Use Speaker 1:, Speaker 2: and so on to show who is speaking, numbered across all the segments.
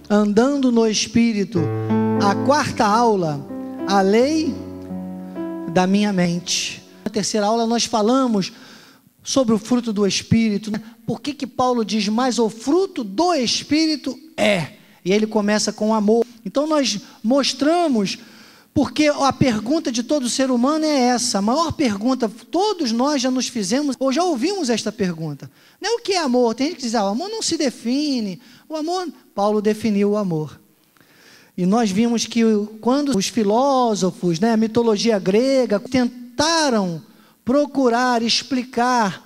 Speaker 1: Andando no Espírito, a quarta aula, a lei da minha mente. Na terceira aula nós falamos sobre o fruto do Espírito. Por que Paulo diz, mas o fruto do Espírito é? E ele começa com amor. Então nós mostramos, porque a pergunta de todo ser humano é essa, a maior pergunta, todos nós já nos fizemos, ou já ouvimos esta pergunta. Não é o que é amor? Tem gente que diz, o amor não se define. O amor, Paulo definiu o amor. E nós vimos que quando os filósofos, a mitologia grega, tentaram procurar explicar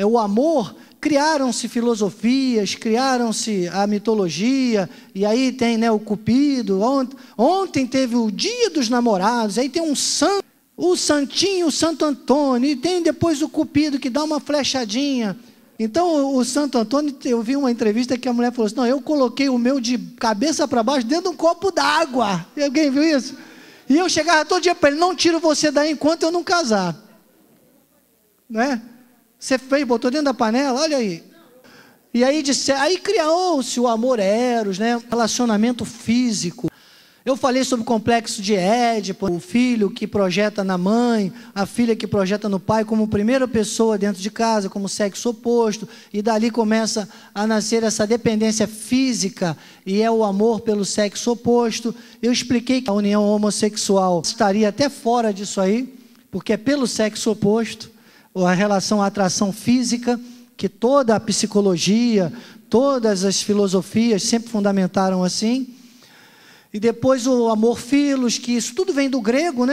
Speaker 1: o amor, criaram-se filosofias, criaram-se a mitologia, e aí tem o Cupido. Ontem teve o Dia dos Namorados, aí tem um santo, o Santinho, o Santo Antônio, e tem depois o Cupido que dá uma flechadinha. Então o Santo Antônio, eu vi uma entrevista que a mulher falou assim, não, eu coloquei o meu de cabeça para baixo dentro de um copo d'água. Alguém viu isso? E eu chegava todo dia para ele, não tiro você daí enquanto eu não casar. Não é? Você fez, botou dentro da panela, olha aí. E aí criou-se o amor eros, relacionamento físico. Eu falei sobre o complexo de Édipo, o filho que projeta na mãe, a filha que projeta no pai como primeira pessoa dentro de casa, como sexo oposto, e dali começa a nascer essa dependência física, e é o amor pelo sexo oposto. Eu expliquei que a união homossexual estaria até fora disso aí, porque é pelo sexo oposto, a relação à atração física, que toda a psicologia, todas as filosofias sempre fundamentaram assim. E depois o amor filos, que isso tudo vem do grego,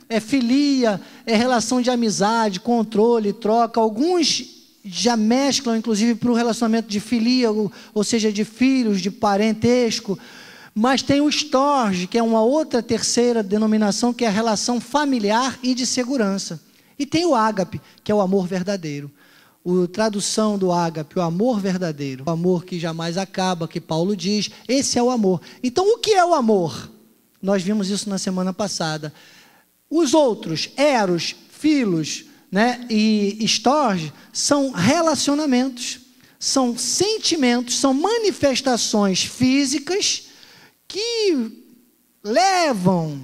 Speaker 1: é filia, é relação de amizade, controle, troca. Alguns já mesclam, inclusive, para o relacionamento de filia, ou seja, de filhos, de parentesco. Mas tem o storge, que é uma outra terceira denominação, que é a relação familiar e de segurança. E tem o ágape, que é o amor verdadeiro. A tradução do ágape, o amor verdadeiro, o amor que jamais acaba, que Paulo diz, esse é o amor. Então, o que é o amor? Nós vimos isso na semana passada. Os outros, eros, filos, e storge, são relacionamentos, são sentimentos, são manifestações físicas que levam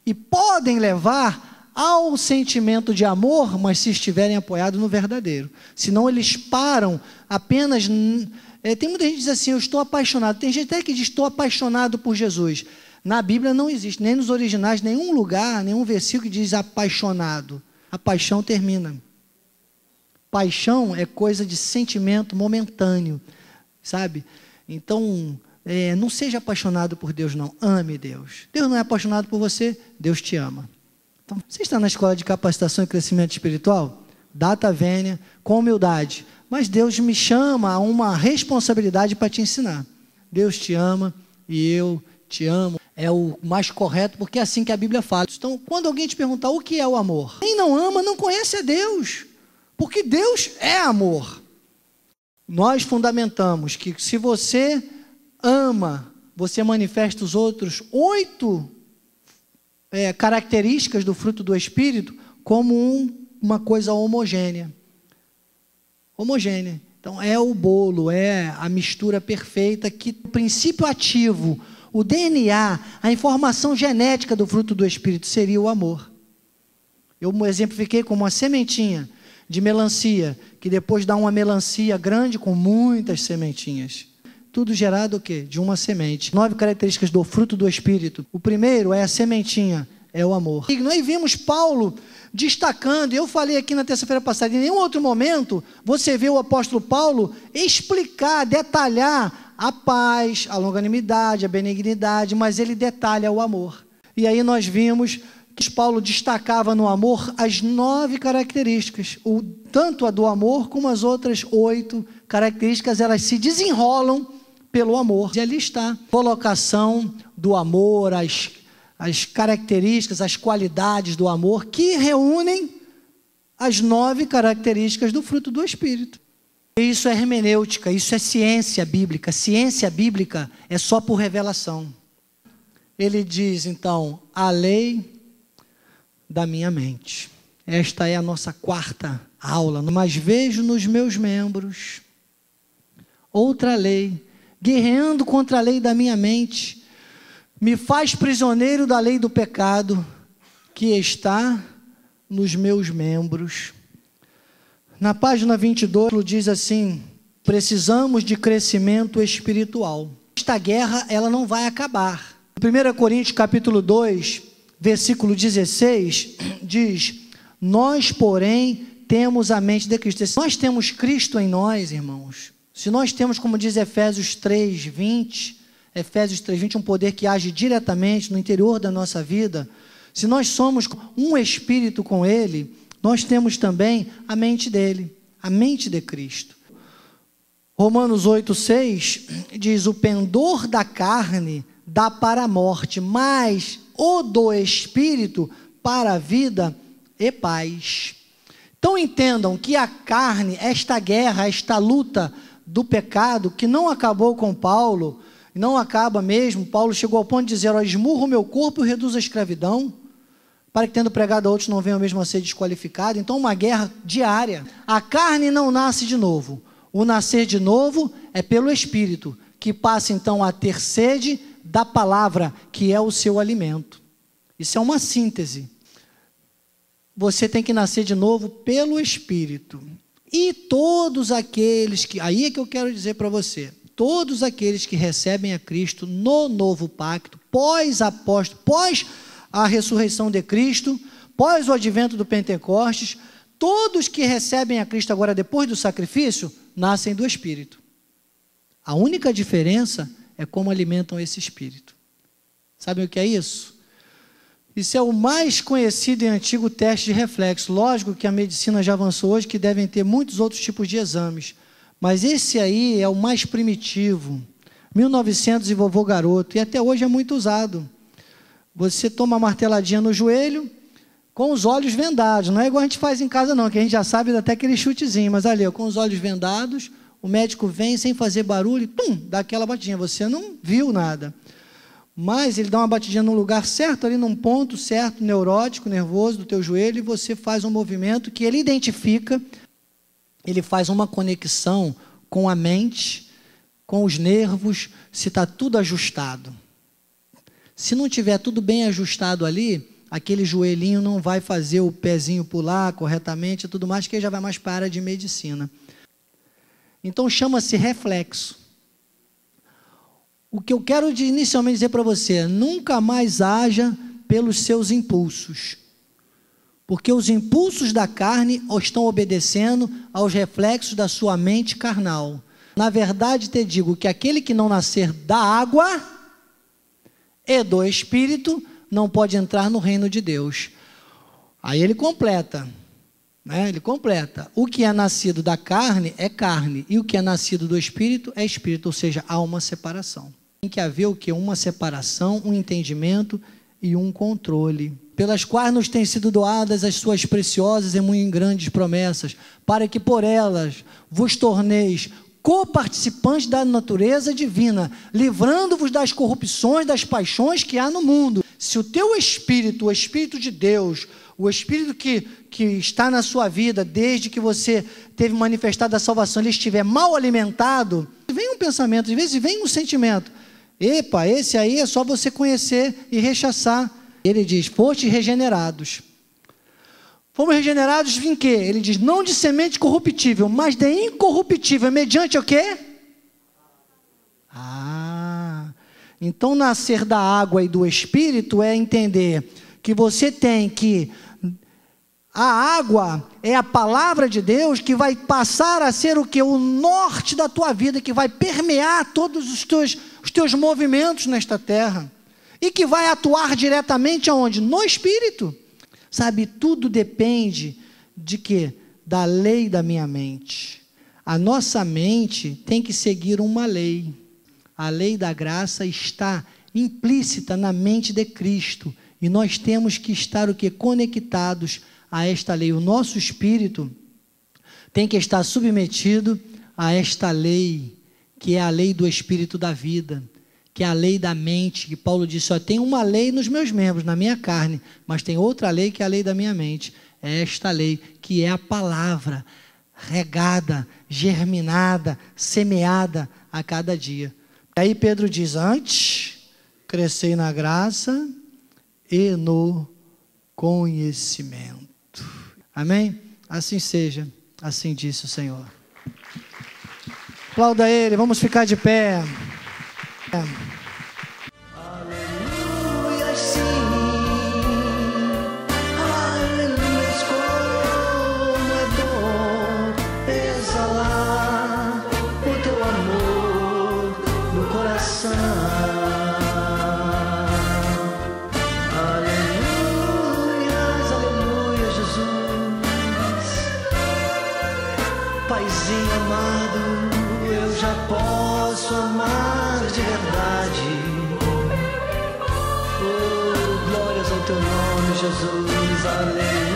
Speaker 1: e podem levar ao sentimento de amor, mas se estiverem apoiados no verdadeiro. Senão eles param apenas... tem muita gente que diz assim, eu estou apaixonado. Tem gente até que diz, estou apaixonado por Jesus. Na Bíblia não existe, nem nos originais, nenhum lugar, nenhum versículo que diz apaixonado. A paixão termina. Paixão é coisa de sentimento momentâneo, sabe? Então, não seja apaixonado por Deus, não. Ame Deus. Deus não é apaixonado por você, Deus te ama. Então, você está na escola de capacitação e crescimento espiritual? Data vênia, com humildade. Mas Deus me chama a uma responsabilidade para te ensinar. Deus te ama e eu te amo. É o mais correto, porque é assim que a Bíblia fala. Então, quando alguém te perguntar o que é o amor, quem não ama não conhece a Deus, porque Deus é amor. Nós fundamentamos que se você ama, você manifesta os outros 8 características do fruto do Espírito como uma coisa homogênea. Homogênea. Então, é o bolo, é a mistura perfeita que o princípio ativo, o DNA, a informação genética do fruto do Espírito seria o amor. Eu exemplifiquei como uma sementinha de melancia, que depois dá uma melancia grande com muitas sementinhas. Tudo gerado o quê? De uma semente. 9 características do fruto do Espírito. O primeiro é a sementinha, é o amor. E nós vimos Paulo destacando, eu falei aqui na terça-feira passada, em nenhum outro momento você vê o apóstolo Paulo explicar, detalhar a paz, a longanimidade, a benignidade, mas ele detalha o amor. E aí nós vimos que Paulo destacava no amor as 9 características, tanto a do amor como as outras 8 características, elas se desenrolam pelo amor. E ali está a colocação do amor, as características, as qualidades do amor, que reúnem as 9 características do fruto do Espírito. Isso é hermenêutica, isso é ciência bíblica. Ciência bíblica é só por revelação. Ele diz, então, a lei da minha mente. Esta é a nossa quarta aula. Mas vejo nos meus membros outra lei guerreando contra a lei da minha mente, me faz prisioneiro da lei do pecado que está nos meus membros. Na página 22, diz assim: precisamos de crescimento espiritual. Esta guerra, ela não vai acabar. 1 Coríntios capítulo 2, versículo 16, diz: nós, porém, temos a mente de Cristo. Se nós temos Cristo em nós, irmãos, se nós temos, como diz Efésios 3:20, um poder que age diretamente no interior da nossa vida, se nós somos um espírito com Ele, nós temos também a mente dele, a mente de Cristo. Romanos 8:6 diz: o pendor da carne dá para a morte, mas o do espírito para a vida e paz. Então entendam que a carne, esta guerra, esta luta do pecado, que não acabou com Paulo, não acaba mesmo. Paulo chegou ao ponto de dizer: ó, esmurro o meu corpo e reduzo a escravidão, para que tendo pregado a outros não venham mesmo a ser desqualificados. Então uma guerra diária. A carne não nasce de novo. O nascer de novo é pelo Espírito, que passa então a ter sede da palavra, que é o seu alimento. Isso é uma síntese. Você tem que nascer de novo pelo Espírito. E todos aqueles que, aí é que eu quero dizer para você, todos aqueles que recebem a Cristo no novo pacto, pós a ressurreição de Cristo, pós o advento do Pentecostes, todos que recebem a Cristo agora depois do sacrifício, nascem do Espírito. A única diferença é como alimentam esse Espírito. Sabem o que é isso? Isso é o mais conhecido e antigo teste de reflexo. Lógico que a medicina já avançou hoje, que devem ter muitos outros tipos de exames. Mas esse aí é o mais primitivo. 1900 e vovô garoto. E até hoje é muito usado. Você toma uma marteladinha no joelho com os olhos vendados. Não é igual a gente faz em casa não, que a gente já sabe até aquele chutezinho. Mas ali, com os olhos vendados, o médico vem sem fazer barulho, dá aquela batidinha. Você não viu nada. Mas ele dá uma batidinha no lugar certo, ali num ponto certo, neurótico, nervoso do teu joelho, e você faz um movimento que ele identifica, ele faz uma conexão com a mente, com os nervos, se está tudo ajustado. Se não tiver tudo bem ajustado ali, aquele joelhinho não vai fazer o pezinho pular corretamente e tudo mais, que já vai mais para a área de medicina. Então chama-se reflexo. O que eu quero inicialmente dizer para você: nunca mais haja pelos seus impulsos, porque os impulsos da carne estão obedecendo aos reflexos da sua mente carnal. Na verdade, te digo que aquele que não nascer da água e do Espírito não pode entrar no reino de Deus. Aí ele completa, né? Ele completa: o que é nascido da carne é carne, e o que é nascido do Espírito é Espírito, ou seja, há uma separação. Tem que haver o que? Uma separação, um entendimento e um controle, pelas quais nos têm sido doadas as suas preciosas e muito grandes promessas, para que por elas vos torneis coparticipantes da natureza divina, livrando-vos das corrupções, das paixões que há no mundo. Se o teu espírito, o Espírito de Deus, o Espírito que está na sua vida, desde que você teve manifestado a salvação, ele estiver mal alimentado, vem um pensamento, às vezes vem um sentimento: epa, esse aí é só você conhecer e rechaçar. Ele diz: fostes regenerados. Fomos regenerados em quê? Ele diz: não de semente corruptível, mas de incorruptível. Mediante o quê? Então nascer da água e do Espírito é entender que você tem que... A água é a palavra de Deus que vai passar a ser o que? O norte da tua vida, que vai permear todos os teus movimentos nesta terra. E que vai atuar diretamente aonde? No Espírito. Sabe, tudo depende de quê? Da lei da minha mente. A nossa mente tem que seguir uma lei. A lei da graça está implícita na mente de Cristo. E nós temos que estar o quê? Conectados a esta lei. O nosso espírito tem que estar submetido a esta lei, que é a lei do Espírito da vida, que é a lei da mente, que Paulo disse: ó, tem uma lei nos meus membros, na minha carne, mas tem outra lei que é a lei da minha mente. É esta lei, que é a palavra, regada, germinada, semeada a cada dia. Aí Pedro diz: antes, crescei na graça e no conhecimento. Amém? Assim seja, assim disse o Senhor. Aplauda Ele, vamos ficar de pé. Aleluia, sim. Aleluia, como é bom exalar o teu amor no coração. Paizinho amado, eu já posso amar de verdade. Oh, glórias ao teu nome, Jesus, aleluia.